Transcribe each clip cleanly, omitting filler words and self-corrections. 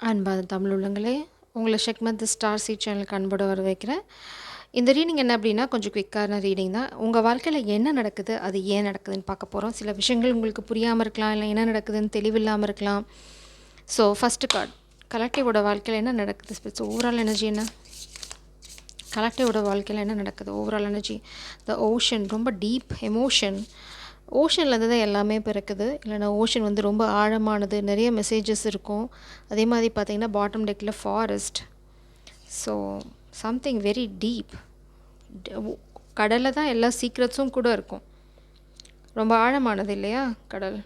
அன்பான தமிழ் உள்ளங்களே, உங்களை ஷெக்மத் ஸ்டார் சீட் சேனலுக்கு அன்போடு வர வைக்கிறேன். இந்த ரீடிங் என்ன அப்படின்னா கொஞ்சம் குயிக்கான ரீடிங் தான். உங்கள் வாழ்க்கையில் என்ன நடக்குது, அது ஏன் நடக்குதுன்னு பார்க்க போகிறோம். சில விஷயங்கள் உங்களுக்கு புரியாமல் இருக்கலாம், இல்லை என்ன நடக்குதுன்னு தெளிவில்லாமல் இருக்கலாம். ஸோ ஃபஸ்ட்டு கார்டு, கலெக்டிவோட வாழ்க்கையில் என்ன நடக்குது, ஸோ ஓவரால் எனர்ஜி என்ன, கலெக்டிவோட வாழ்க்கையில் என்ன நடக்குது, ஓவரால் எனர்ஜி. த ஓஷன், ரொம்ப டீப் எமோஷன். ஓஷன்லேருந்து தான் எல்லாமே பிறக்குது. இல்லைனா ஓஷன் வந்து ரொம்ப ஆழமானது, நிறைய மெசேஜஸ் இருக்கும். அதே மாதிரி பார்த்திங்கன்னா பாட்டம் டெக்கில் forest. So something very deep. கடலில் தான் எல்லா சீக்ரெட்ஸும் கூட இருக்கும். ரொம்ப ஆழமானது இல்லையா கடல்.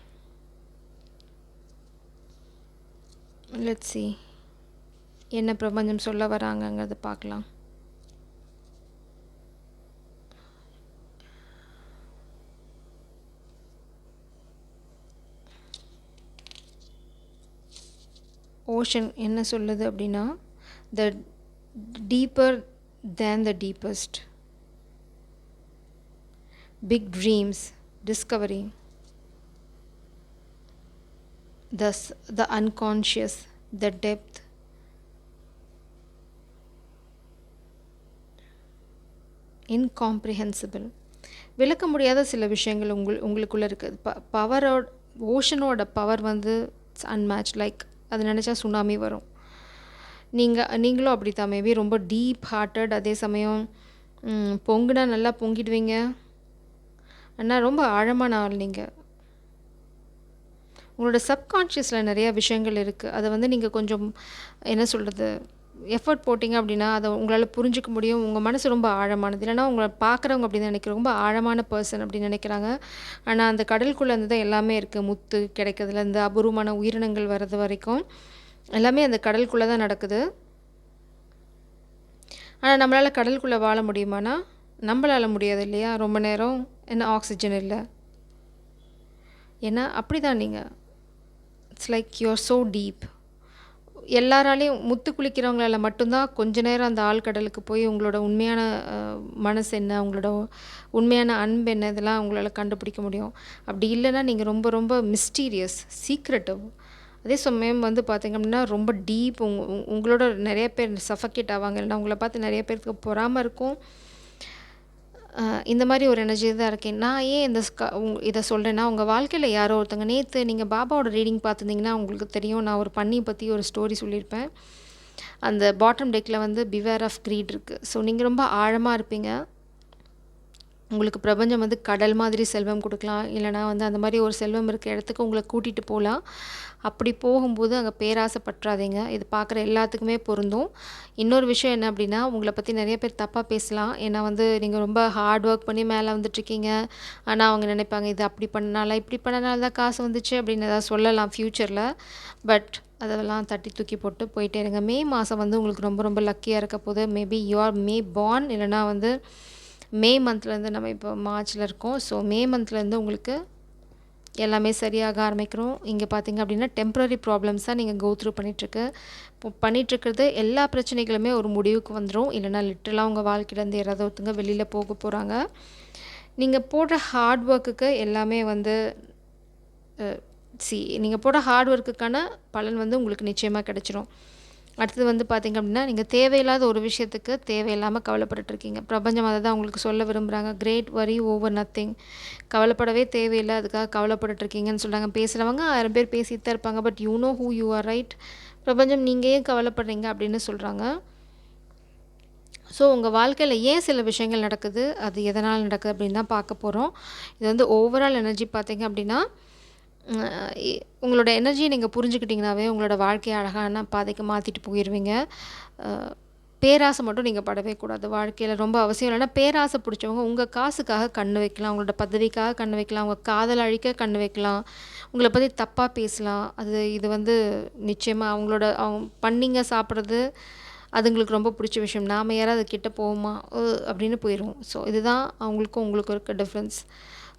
லெட்ஸ் see என்ன பிரபஞ்சம் சொல்ல வராங்கங்கிறத பார்க்கலாம். ஓஷன் என்ன சொல்லுது அப்படின்னா, the deeper than the deepest, big dreams, discovery, the unconscious, the depth, incomprehensible, விளக்க முடியாத சில விஷயங்கள் உங்களுக்குள்ளே இருக்குது. பவரோட, ஓஷனோட பவர் வந்து அன்மேட்ச். லைக் அது நினச்சா சுனாமி வரும். நீங்களும் அப்படி தான் மேபி ரொம்ப டீப் ஹார்ட்டட். அதே சமயம் பொங்குனா நல்லா பொங்கிடுவீங்க. ஆனால் ரொம்ப ஆழமான ஆள் நீங்கள். உங்களோட சப்கான்ஷியஸில் நிறையா விஷயங்கள் இருக்குது. அதை வந்து நீங்கள் கொஞ்சம் என்ன சொல்கிறது, எஃபர்ட் போட்டிங்க அப்படின்னா அதை உங்களால் புரிஞ்சிக்க முடியும். உங்கள் மனசு ரொம்ப ஆழமானது. இல்லைனா உங்களை பார்க்குறவங்க அப்படி தான் நினைக்கிறோம், ரொம்ப ஆழமான பர்சன் அப்படின்னு நினைக்கிறாங்க. ஆனால் அந்த கடலுக்குள்ளே இருந்து தான் எல்லாமே இருக்குது. முத்து கிடைக்கிறதுலேருந்து அபூர்வமான உயிரினங்கள் வர்றது வரைக்கும் எல்லாமே அந்த கடலுக்குள்ளே தான் நடக்குது. ஆனால் நம்மளால் கடலுக்குள்ளே வாழ முடியுமானா நம்மளால் முடியாது இல்லையா. ரொம்ப நேரம் என்ன ஆக்சிஜன் இல்லை. ஏன்னா அப்படி தான் நீங்கள், it's like you R so deep. எல்லாராலையும் முத்து குளிக்கிறவங்களால மட்டும்தான் கொஞ்ச நேரம் அந்த ஆழ்கடலுக்கு போய் உங்களோட உண்மையான மனசு என்ன, உங்களோட உண்மையான அன்பு என்ன, இதெல்லாம் உங்களால் கண்டுபிடிக்க முடியும். அப்படி இல்லைன்னா நீங்கள் ரொம்ப ரொம்ப மிஸ்டீரியஸ், சீக்ரெட்டிவ். அதே சமயம் வந்து பார்த்திங்க அப்படின்னா ரொம்ப டீப். உங்களோட நிறைய பேர் சஃபகேட் ஆவாங்க. இல்லைனா உங்களை பார்த்து நிறைய பேருக்கு பொறாமல் இருக்கும். இந்த மாதிரி ஒரு எனர்ஜி தான் இருக்கேன். நான் ஏன் இதை சொல்கிறேன்னா, உங்கள் வாழ்க்கையில் யாரோ ஒருத்தங்க, நேற்று நீங்கள் பாபாவோட ரீடிங் பார்த்துருந்தீங்கன்னா உங்களுக்கு தெரியும். நான் ஒரு பண்ணி பற்றி ஒரு ஸ்டோரி சொல்லியிருப்பேன். அந்த பாட்டம் டெக்கில் வந்து பிவேர் ஆஃப் க்ரீட் இருக்குது. ஸோ நீங்கள் ரொம்ப ஆழமாக இருப்பீங்க. உங்களுக்கு பிரபஞ்சம் வந்து கடல் மாதிரி செல்வம் கொடுக்கலாம். இல்லைனா வந்து அந்த மாதிரி ஒரு செல்வம் இருக்க இடத்துக்கு உங்களை கூட்டிகிட்டு போகலாம். அப்படி போகும்போது அங்கே பேராசை பற்றாதீங்க. இது பார்க்குற எல்லாத்துக்குமே பொருந்தும். இன்னொரு விஷயம் என்ன அப்படின்னா, உங்களை பற்றி நிறைய பேர் தப்பாக பேசலாம். ஏன்னா வந்து நீங்கள் ரொம்ப ஹார்ட் ஒர்க் பண்ணி மேலே வந்துட்டுருக்கீங்க. ஆனால் அவங்க நினைப்பாங்க, இது அப்படி பண்ணனால இப்படி பண்ணனால தான் காசு வந்துச்சு அப்படின்னு ஏதாவது சொல்லலாம் ஃப்யூச்சரில். பட் அதெல்லாம் தட்டி தூக்கி போட்டு போயிட்டே இருங்க. மே மாதம் வந்து உங்களுக்கு ரொம்ப ரொம்ப லக்கியாக இருக்க போது. Maybe you are May born, இல்லைனா வந்து மே மந்த்லேருந்து, நம்ம இப்போ மார்ச்சில் இருக்கோம். ஸோ மே மந்த்லேருந்து உங்களுக்கு எல்லாமே சரியாக ஆரம்பிக்கிறோம். இங்கே பார்த்திங்க அப்படின்னா டெம்ப்ரரி ப்ராப்ளம்ஸாக நீங்கள் கோ த்ரூ பண்ணிகிட்ருக்கிறது. எல்லா பிரச்சனைகளுமே ஒரு முடிவுக்கு வந்துடும். இல்லைனா லிட்டரலாக உங்கள் வாழ்க்கையிலேருந்து யாராவது ஒருத்தங்க வெளியில் போக போகிறாங்க. நீங்கள் போடுற ஹார்ட் ஒர்க்குக்கு எல்லாமே வந்து நீங்கள் போடுற ஹார்ட் ஒர்க்குக்கான பலன் வந்து உங்களுக்கு நிச்சயமாக கிடச்சிரும். அடுத்தது வந்து பார்த்திங்க அப்படின்னா, நீங்கள் தேவையில்லாத ஒரு விஷயத்துக்கு தேவையில்லாமல் கவலைப்பட்டுருக்கீங்க. பிரபஞ்சம் அதை தான் உங்களுக்கு சொல்ல விரும்புகிறாங்க. கிரேட் வரி ஓவர் நத்திங். கவலைப்படவே தேவையில்லை, அதுக்காக கவலைப்பட்டுருக்கீங்கன்னு சொல்கிறாங்க. பேசுகிறவங்க 1000 பேர் பேசிட்டு தான் இருப்பாங்க. But you know who you are, right? பிரபஞ்சம் நீங்கள் ஏன் கவலைப்படுறீங்க அப்படின்னு சொல்கிறாங்க. ஸோ உங்கள் வாழ்க்கையில் ஏன் சில விஷயங்கள் நடக்குது, அது எதனால் நடக்குது அப்படின்னு தான் பார்க்க போகிறோம். இது வந்து ஓவரால் எனர்ஜி பார்த்திங்க அப்படின்னா, உங்களோட எனர்ஜியை நீங்கள் புரிஞ்சுக்கிட்டிங்கனாவே உங்களோட வாழ்க்கையை அழகான பாதைக்கு மாற்றிட்டு போயிடுவீங்க. பேராசை மட்டும் நீங்கள் படவே கூடாது. வாழ்க்கையில் ரொம்ப அவசியம். இல்லைன்னா பேராசை பிடிச்சவங்க உங்கள் காசுக்காக கண்ணு வைக்கலாம், உங்களோட பதவிக்காக கண்ணு வைக்கலாம், உங்கள் காதல் அழிக்க கண்ணு வைக்கலாம், உங்களை பற்றி தப்பாக பேசலாம். இது வந்து நிச்சயமாக அவங்க பண்ணிங்க சாப்பிட்றது அதுங்களுக்கு ரொம்ப பிடிச்ச விஷயம். நாம் யாராவது கிட்ட போவோமா அப்படின்னு போயிடுவோம். ஸோ இதுதான் அவங்களுக்கும் உங்களுக்கும் இருக்க டிஃப்ரென்ஸ்.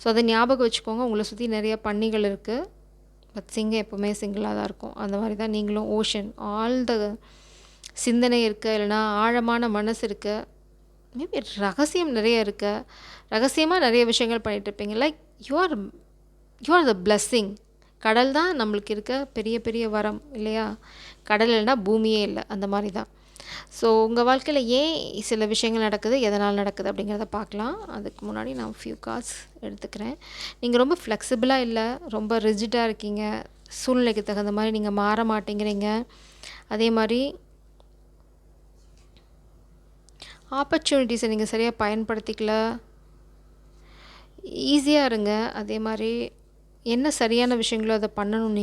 ஸோ அதை ஞாபகம் வச்சுக்கோங்க. உங்களை சுற்றி நிறைய பண்ணிகள் இருக்குது. பட் சிங்கம் எப்போவுமே சிங்கிளாக தான் இருக்கும். அந்த மாதிரி தான் நீங்களும். ஓஷன், ஆல் த சிந்தனை இருக்க, இல்லைனா ஆழமான மனசு இருக்க, மேபி ரகசியம் நிறைய இருக்க, ரகசியமாக நிறைய விஷயங்கள் பண்ணிகிட்ருப்பீங்க. Like you are the blessing. கடல் தான் நம்மளுக்கு இருக்க பெரிய பெரிய வரம் இல்லையா. கடல் இல்லைன்னா பூமியே இல்லை, அந்த மாதிரி தான். ஸோ உங்கள் வாழ்க்கையில் ஏன் சில விஷயங்கள் நடக்குது, எதனால் நடக்குது அப்படிங்கிறத பார்க்கலாம். அதுக்கு முன்னாடி நான் ஃபியூ கார்ட்ஸ் எடுத்துக்கிறேன். நீங்கள் ரொம்ப ஃப்ளெக்சிபிளாக இல்லை, ரொம்ப ரிஜிட்டாக இருக்கீங்க, சூழ்நிலைக்கு தகுந்த மாதிரி நீங்கள் மாற மாட்டேங்கிறீங்க. அதே மாதிரி ஆப்பர்ச்சுனிட்டிஸை நீங்கள் சரியாக பயன்படுத்திக்கல, ஈஸியாக இருங்க. அதே மாதிரி என்ன சரியான விஷயங்களோ அதை பண்ணணும்.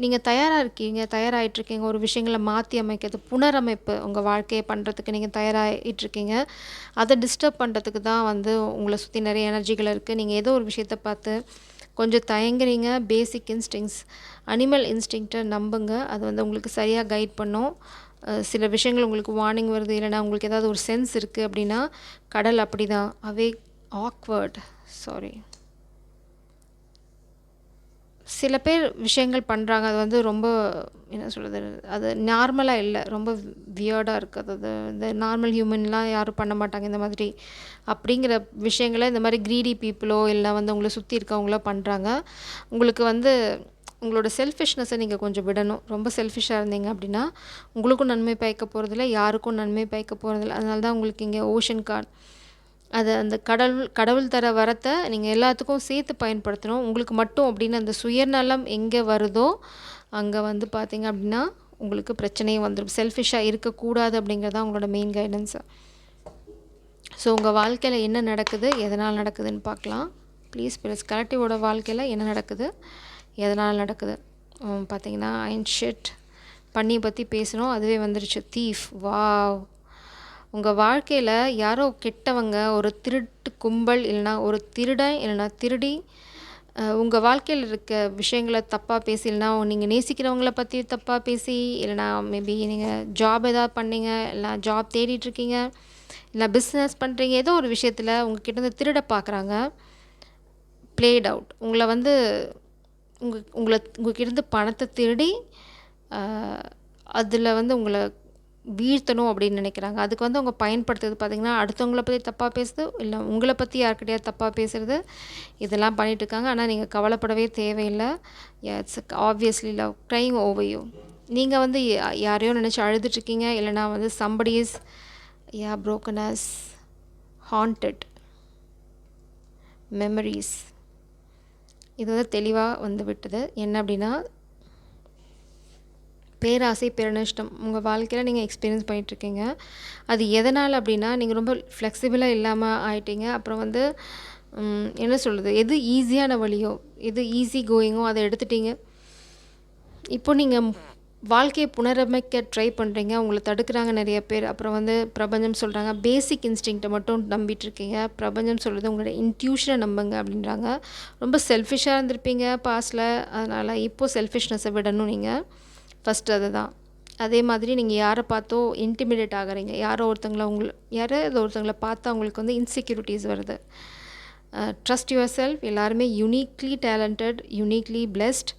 நீங்கள் தயாராகிட்ருக்கீங்க ஒரு விஷயங்களை மாற்றி அமைக்கிறது, புனரமைப்பு உங்கள் வாழ்க்கையை பண்ணுறதுக்கு நீங்கள் தயாராகிட்ருக்கீங்க. அதை டிஸ்டர்ப் பண்ணுறதுக்கு தான் வந்து உங்களை சுற்றி நிறைய எனர்ஜிகள் இருக்குது. நீங்கள் ஏதோ ஒரு விஷயத்தை பார்த்து கொஞ்சம் தயங்குறீங்க. பேசிக் இன்ஸ்டிங்ஸ், அனிமல் இன்ஸ்டிங்க்டை நம்புங்க, அது வந்து உங்களுக்கு சரியாக கைட் பண்ணும். சில விஷயங்கள் உங்களுக்கு வார்னிங் வருது, இல்லைனா உங்களுக்கு ஏதாவது ஒரு சென்ஸ் இருக்குது அப்படின்னா கடல் அப்படி தான். சாரி, சில பேர் விஷயங்கள் பண்ணுறாங்க, அது வந்து ரொம்ப என்ன சொல்கிறது, அது நார்மலாக இல்லை, ரொம்ப வியர்டாக இருக்குது. அது இந்த நார்மல் ஹியூமன்லாம் யாரும் பண்ண மாட்டாங்க இந்த மாதிரி. அப்படிங்கிற விஷயங்களை இந்த மாதிரி க்ரீடி பீப்புளோ இல்லை வந்து உங்களை சுற்றி இருக்கவங்களோ பண்ணுறாங்க. உங்களுக்கு வந்து உங்களோட செல்ஃபிஷ்னஸை நீங்கள் கொஞ்சம் விடணும். ரொம்ப செல்ஃபிஷாக இருந்தீங்க அப்படின்னா உங்களுக்கும் நன்மை பயக்க போகிறதில்ல, யாருக்கும் நன்மை பயக்க போகிறதில்ல. அதனால தான் உங்களுக்கு இங்கே ஓஷன் கார்டு, அது அந்த கடவுள் தர வரத்தை நீங்கள் எல்லாத்துக்கும் சேர்த்து பயன்படுத்தணும். உங்களுக்கு மட்டும் அப்படின்னு அந்த சுயநலம் எங்கே வருதோ அங்கே வந்து பார்த்தீங்க அப்படின்னா உங்களுக்கு பிரச்சனையும் வந்துடும். செல்ஃபிஷாக இருக்கக்கூடாது அப்படிங்கிறது தான் உங்களோட மெயின் கைடன்ஸு. ஸோ உங்கள் வாழ்க்கையில் என்ன நடக்குது, எதனால் நடக்குதுன்னு பார்க்கலாம். ப்ளீஸ் பிளஸ் கலெக்டிவோட வாழ்க்கையில் என்ன நடக்குது, எதனால் நடக்குது. பார்த்தீங்கன்னா ஷிட் பண்ணியை பற்றி பேசணும், அதுவே வந்துருச்சு. Thief, wow. உங்கள் வாழ்க்கையில் யாரோ கெட்டவங்க, ஒரு திருட்டு கும்பல், இல்லைனா ஒரு திருடன், இல்லைனா திருடி உங்கள் வாழ்க்கையில் இருக்க விஷயங்களை தப்பாக பேசி, இல்லைனா நீங்கள் நேசிக்கிறவங்கள பற்றி தப்பாக பேசி, இல்லைனா மேபி நீங்கள் ஜாப் எதாவது பண்ணீங்க, இல்லை ஜாப் தேடிட்டுருக்கீங்க, இல்லை பிஸ்னஸ் பண்ணுறீங்க, ஏதோ ஒரு விஷயத்தில் உங்கள்கிட்ட வந்து திருட பார்க்குறாங்க. பிளேட் அவுட், உங்களை வந்து உங்கள்கிட்ட பணத்தை திருடி அதில் வந்து உங்களை வீழ்த்தணும் அப்படின்னு நினைக்கிறாங்க. அதுக்கு வந்து அவங்க பயன்படுத்துறது பார்த்திங்கன்னா அடுத்தவங்கள பற்றி தப்பாக பேசுறது, இல்லை உங்களை பற்றி யார்கிட்டயாவது தப்பாக பேசுகிறது, இதெல்லாம் பண்ணிகிட்ருக்காங்க. ஆனால் நீங்கள் கவலைப்படவே தேவையில்லை. It's obviously love crying over you. நீங்கள் வந்து யாரையோ நினச்சி அழுதுட்ருக்கீங்க, இல்லைனா வந்து somebody is broken as haunted memories. இது வந்து தெளிவாக வந்து விட்டது. என்ன அப்படின்னா பேராசை, பெருநஷ்டம் உங்கள் வாழ்க்கையில் நீங்கள் எக்ஸ்பீரியன்ஸ் பண்ணிகிட்ருக்கீங்க. அது எதனால் அப்படின்னா நீங்கள் ரொம்ப ஃப்ளெக்சிபிளாக இல்லாமல் ஆயிட்டீங்க. அப்புறம் வந்து என்ன சொல்கிறது, எது ஈஸியான வழியோ, எது ஈஸி கோயிங்கோ அதை எடுத்துட்டீங்க. இப்போ நீங்கள் வாழ்க்கையை புனரமைக்க ட்ரை பண்ணுறீங்க, உங்களை தடுக்கிறாங்க நிறைய பேர். அப்புறம் வந்து பிரபஞ்சம் சொல்கிறாங்க பேசிக் இன்ஸ்டிங்க்டை மட்டும் நம்பிட்டுருக்கீங்க. பிரபஞ்சம் சொல்கிறது உங்களோட இன்ட்யூஷனை நம்புங்க அப்படின்றாங்க. ரொம்ப செல்ஃபிஷாக இருந்திருப்பீங்க பாஸ்டில், அதனால் இப்போது செல்ஃபிஷ்னஸை விடணும் நீங்கள் ஃபஸ்ட்டு. அதுதான். அதே மாதிரி நீங்கள் யாரை பார்த்தோ இன்டிமிடேட் ஆகிறீங்க, யாரோ ஒருத்தங்களை பார்த்தா அவங்களுக்கு வந்து இன்செக்யூரிட்டிஸ் வருது. Trust yourself. எல்லாருமே uniquely talented, uniquely blessed.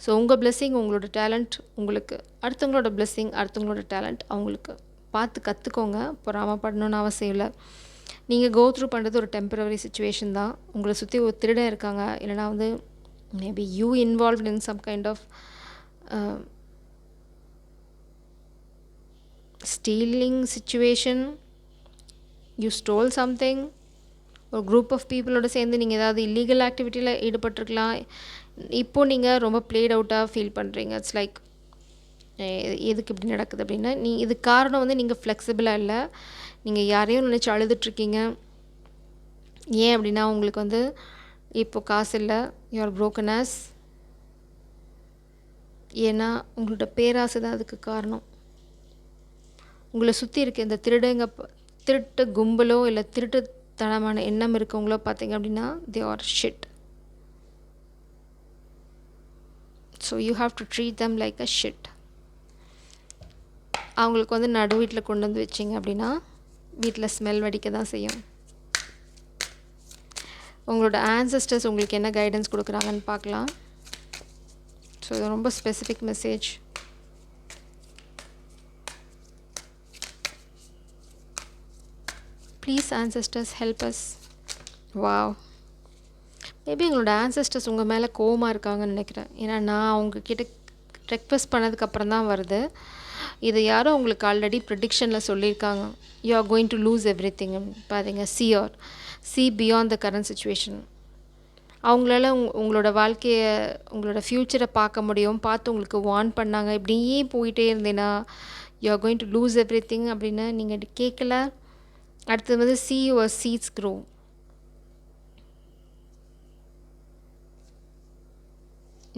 So உங்கள் பிளெஸ்ஸிங் உங்களோட டேலண்ட் உங்களுக்கு, அடுத்தவங்களோட பிளெஸ்ஸிங் அடுத்தவங்களோட டேலண்ட் அவங்களுக்கு. பார்த்து கற்றுக்கோங்க, பொறாமப்படணும்னு அவசியம் இல்லை. நீங்கள் கோ த்ரூ பண்ணுறது ஒரு டெம்பரவரி சுச்சுவேஷன் தான். உங்களை சுற்றி ஒரு திருடன் இருக்காங்க, இல்லைனா வந்து maybe you involved in some kind of stealing situation, you stole something. ஒரு குரூப் ஆஃப் பீப்புளோடு சேர்ந்து நீங்கள் ஏதாவது இல்லீகல் ஆக்டிவிட்டியில் ஈடுபட்டிருக்கலாம். இப்போது நீங்கள் ரொம்ப பிளேட் அவுட்டாக ஃபீல் பண்ணுறீங்க. இட்ஸ் லைக் எதுக்கு இப்படி நடக்குது அப்படின்னா, இது காரணம் வந்து நீங்கள் ஃப்ளெக்சிபிளாக இல்லை, நீங்கள் யாரையும் நினச்சி அழுதுட்ருக்கீங்க. ஏன் அப்படின்னா உங்களுக்கு வந்து இப்போது காசு இல்லை, யூஆர் broken as. ஏன்னா உங்களோட பேராசை தான் அதுக்கு காரணம். உங்களை சுற்றி இருக்க இந்த திருட்டு கும்பலோ இல்லை திருட்டுத்தனமான எண்ணம் இருக்கவங்களோ பார்த்தீங்க அப்படின்னா they are shit. So you have to treat them like a shit. அவங்களுக்கு வந்து நடு வீட்டில் கொண்டு வந்து வச்சிங்க அப்படின்னா வீட்டில் ஸ்மெல் வடிக்க தான் செய்யும். உங்களோட ஆன்சஸ்டர்ஸ் உங்களுக்கு என்ன கைடன்ஸ் கொடுக்குறாங்கன்னு பார்க்கலாம். ஸோ இது ரொம்ப specific message. Please ancestors help us. Wow. Maybe உங்களோட ஆன்சஸ்டர்ஸ் உங்கள் மேலே கோவமாக இருக்காங்கன்னு நினைக்கிறேன். ஏன்னா நான் அவங்கக்கிட்ட ரெக்வெஸ்ட் பண்ணதுக்கப்புறம் தான் வருது. இது யாரோ உங்களுக்கு ஆல்ரெடி ப்ரெடிக்ஷனில் சொல்லியிருக்காங்க. You are going to lose every thing. பாருங்க, see beyond the current situation. அவங்களால உங்களோட வாழ்க்கையை, உங்களோட ஃப்யூச்சரை பார்க்க முடியும். பார்த்து உங்களுக்கு வார்ன் பண்ணாங்க. இப்படியே போயிட்டே இருந்தேன்னா you are going to lose every thing அப்படின்னு நீங்கள் கேட்கல. அடுத்தது வந்து see your seeds grow.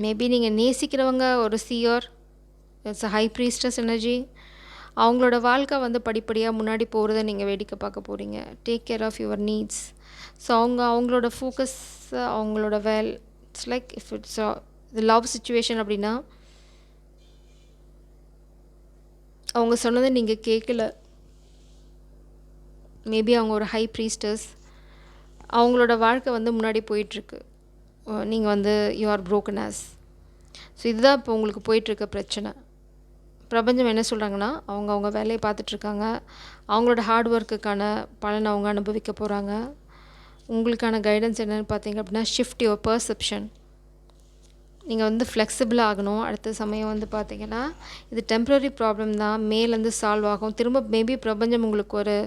Maybe நீங்கள் நேசிக்கிறவங்க ஒரு shear, it's a high priestess energy. அவங்களோட வாழ்க்கை வந்து படிப்படியாக முன்னாடி போகிறத நீங்கள் வேடிக்கை பார்க்க போகிறீங்க. Take care of your needs. So அவங்களோட ஃபோக்கஸ், அவங்களோட it's like if it's love situation அப்படின்னா அவங்க சொன்னதை நீங்கள் கேட்கல. மேபி அவங்க ஒரு ஹை ப்ரீஸ்டஸ், அவங்களோட வாழ்க்கை வந்து முன்னாடி போயிட்டுருக்கு. நீங்கள் வந்து you are broken as. So இதுதான் இப்போ உங்களுக்கு போயிட்டுருக்க பிரச்சனை. பிரபஞ்சம் என்ன சொல்கிறாங்கன்னா, அவங்க வேலையை பார்த்துட்ருக்காங்க. அவங்களோட ஹார்ட் ஒர்க்குக்கான பலனை அவங்க அனுபவிக்க போகிறாங்க. உங்களுக்கான கைடன்ஸ் என்னென்னு பார்த்தீங்க அப்படின்னா, ஷிஃப்ட் யுவர் பர்செப்ஷன். நீங்கள் வந்து ஃப்ளெக்சிபிளாக ஆகணும். அடுத்த சமயம் வந்து பார்த்தீங்கன்னா, இது டெம்ப்ரரி ப்ராப்ளம் தான், மேலேருந்து சால்வ் ஆகும். திரும்ப மேபி பிரபஞ்சம் உங்களுக்கு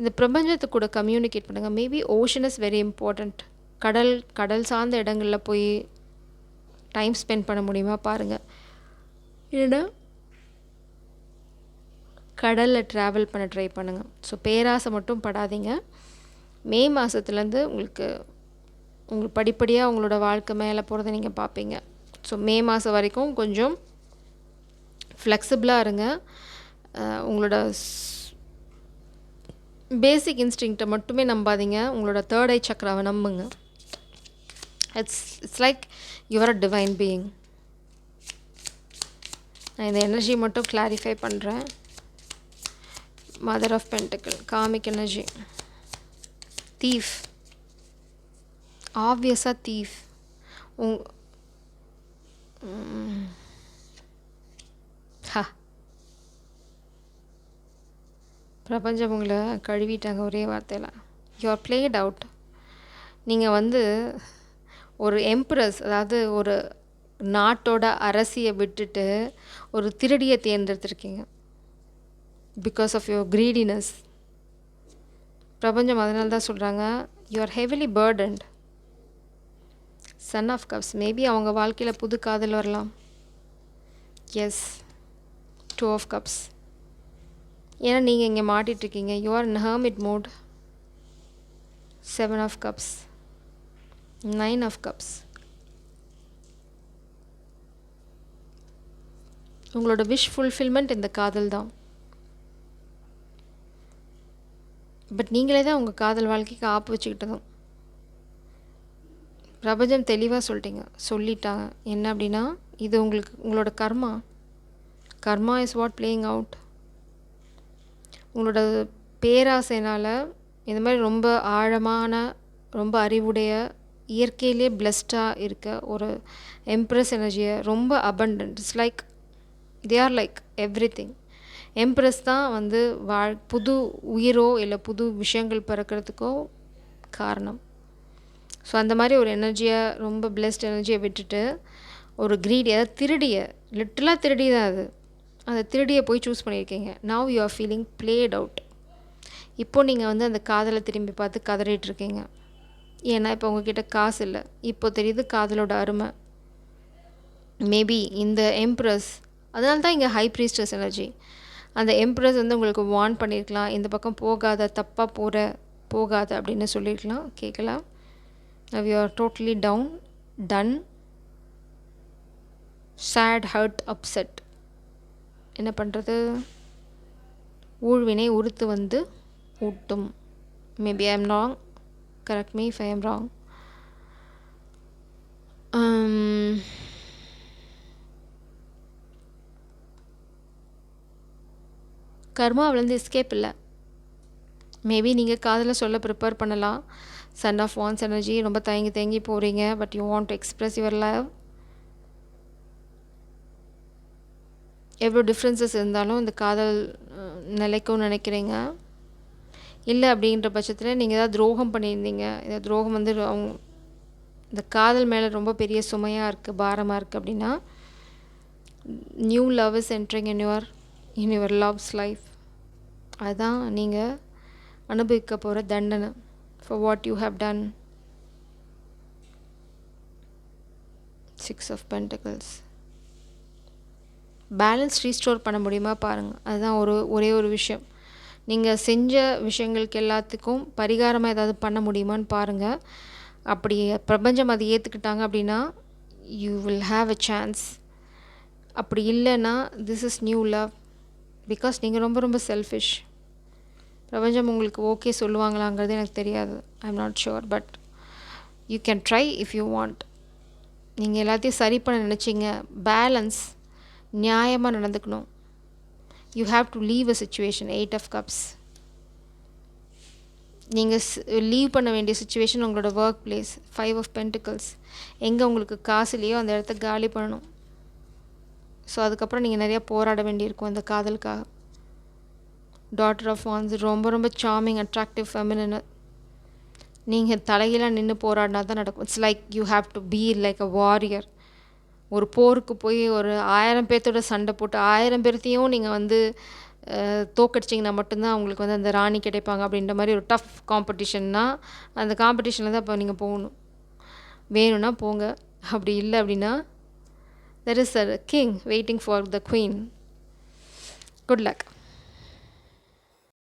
இந்த பிரபஞ்சத்தை கூட கம்யூனிகேட் பண்ணுங்கள். Maybe ocean is very important. கடல் சார்ந்த இடங்களில் போய் டைம் ஸ்பெண்ட் பண்ண முடியுமா பாருங்கள். இல்லைன்னா கடலில் ட்ராவல் பண்ண ட்ரை பண்ணுங்கள். ஸோ பேராசை மட்டும் படாதீங்க. மே மாதத்துலேருந்து உங்களுக்கு படிப்படியாக உங்களோட வாழ்க்கை மேலே போகிறத நீங்கள் பார்ப்பீங்க. ஸோ மே மாதம் வரைக்கும் கொஞ்சம் ஃப்ளெக்சிபிளாக இருங்க. உங்களோட பேசிக் இன்ஸ்டிங்க்டை மட்டுமே நம்பாதீங்க. உங்களோட தேர்ட் ஐ சக்கராவை நம்புங்க. It's like your a divine being. நான் இந்த எனர்ஜி மட்டும் கிளாரிஃபை பண்ணுறேன். Mother of pentacle, cosmic energy, thief, ஆப்வியஸாக தீஃப். பிரபஞ்சம் உங்களை கழுவிட்டாங்க ஒரே வார்த்தையில். You are played out. நீங்கள் வந்து ஒரு எம்ப்ரஸ், அதாவது ஒரு நாட்டோட அரசியை விட்டுட்டு ஒரு திருடியை தேர்ந்தெடுத்திருக்கீங்க. Because of your greediness. பிரபஞ்சம் அதனால தான் சொல்கிறாங்க, you are heavily burdened. Son of cups, maybe அவங்க வாழ்க்கையில் புது காதல் வரலாம். Yes, 2 of cups. ஏன்னா நீங்கள் இங்கே மாட்டிகிட்ருக்கீங்க. You are in hermit mode. 7 of cups, 9 of cups. உங்களோட விஷ் ஃபுல்ஃபில்மெண்ட் இந்த காதல் தான். பட் நீங்களே தான் உங்கள் காதல் வாழ்க்கைக்கு ஆப்பு வச்சுக்கிட்டதும். பிரபஞ்சம் தெளிவாக சொல்லிட்டாங்க. என்ன அப்படின்னா, இது உங்களோட கர்மா இஸ் வாட் பிளேயிங் அவுட். உங்களோட பேராசைனால் இந்த மாதிரி ரொம்ப ஆழமான, ரொம்ப அறிவுடைய, இயற்கையிலே பிளெஸ்டாக இருக்க ஒரு எம்ப்ரஸ் எனர்ஜியை, ரொம்ப abundant, it's like they are like every thing. Embrace தான் வந்து புது உயிரோ இல்லை புது விஷயங்கள் பிறக்கிறதுக்கோ காரணம். ஸோ அந்த மாதிரி ஒரு எனர்ஜியை, ரொம்ப பிளெஸ்ட் எனர்ஜியை விட்டுட்டு ஒரு க்ரீடி, அதாவது திருடியை, லிட்டலாக திருடி தான் அது, அந்த திருடியை போய் சூஸ் பண்ணியிருக்கீங்க. Now you are feeling plate out. இப்போது நீங்கள் வந்து அந்த காதலை திரும்பி பார்த்து கதறிட்டுருக்கீங்க. ஏன்னா இப்போ உங்ககிட்ட காசு இல்லை. இப்போ தெரியுது காதலோட அருமை. மேபி இந்த எம்ப்ரஸ், அதனால தான் இங்கே ஹை ப்ரீஸ்டஸ் எனர்ஜி. அந்த எம்ப்ரஸ் வந்து உங்களுக்கு வார்ன் பண்ணியிருக்கலாம், இந்த பக்கம் போகாத, தப்பாக போகாத அப்படின்னு சொல்லியிருக்கலாம், கேட்கலாம். Now you are totally down, done, sad, hurt, upset. என்ன பண்ணுறது? ஊழ்வினை உறுத்து வந்து ஊட்டும். Maybe I am wrong. Correct me if I am wrong. கர்மாவிலேருந்து எஸ்கேப் இல்லை. மேபி நீங்கள் காதலை சொல்ல ப்ரிப்பேர் பண்ணலாம். சன் ஆஃப் வான்ஸ் எனர்ஜி, ரொம்ப தயங்கி போகிறீங்க. But you want to express your love. எவ்வளோ டிஃப்ரென்சஸ் இருந்தாலும் இந்த காதல் நிலைக்கும்னு நினைக்கிறீங்க. இல்லை அப்படின்ற பட்சத்தில் நீங்கள் ஏதாவது துரோகம் பண்ணியிருந்தீங்க. இந்த துரோகம் வந்து இந்த காதல் மேலே ரொம்ப பெரிய சுமையாக இருக்குது, பாரமாக இருக்குது அப்படின்னா new love is entering in your loves life. அதுதான் நீங்கள் அனுபவிக்க போகிற தண்டனை for what you have done. 6 of Pentacles. Balance restore பண்ண முடியுமா பாருங்கள். அதுதான் ஒரே ஒரு விஷயம். நீங்கள் செஞ்ச விஷயங்களுக்கு எல்லாத்துக்கும் பரிகாரமாக ஏதாவது பண்ண முடியுமான்னு பாருங்கள். அப்படி பிரபஞ்சம் அதை ஏற்றுக்கிட்டாங்க அப்படின்னா you will have a chance. அப்படி இல்லைன்னா this is new love. Because நீங்கள் ரொம்ப ரொம்ப செல்ஃபிஷ். பிரபஞ்சம் உங்களுக்கு ஓகே சொல்லுவாங்களாங்கிறது எனக்கு தெரியாது. I am not sure. But you can try if you want. நீங்கள் எல்லாத்தையும் சரி பண்ண நினச்சிங்க. பேலன்ஸ், நியாயமாக நடந்துக்கணும். You have to leave a situation. 8 of Cups. நீங்கள் லீவ் பண்ண வேண்டிய சுச்சுவேஷன் உங்களோட ஒர்க் பிளேஸ். 5 of Pentacles. எங்கே உங்களுக்கு காசு இல்லையோ அந்த இடத்த காலி பண்ணணும். ஸோ அதுக்கப்புறம் நீங்கள் நிறையா போராட வேண்டியிருக்கும் அந்த காதலுக்காக. டாட்டர் ஆஃப் வான்ஸ் ரொம்ப ரொம்ப சார்மிங், அட்ராக்டிவ், ஃபெமினன். நீங்கள் தலைகீழாக நின்று போராடினா தான் நடக்கும். It's like you have to be like a warrior. ஒரு போருக்கு போய் ஒரு 1000 பேர்த்தோட சண்டை போட்டு 1000 பேர்த்தையும் நீங்கள் தோக்கடிச்சிங்கன்னா மட்டும்தான் அவங்களுக்கு அந்த ராணி கிடைப்பாங்க அப்படின்ற மாதிரி ஒரு டஃப் காம்படிஷன்னா அந்த காம்படிஷனில் தான் இப்போ நீங்கள் போகணும். வேணும்னா போங்க. அப்படி இல்லை அப்படின்னா there is a king waiting for the queen. Good luck.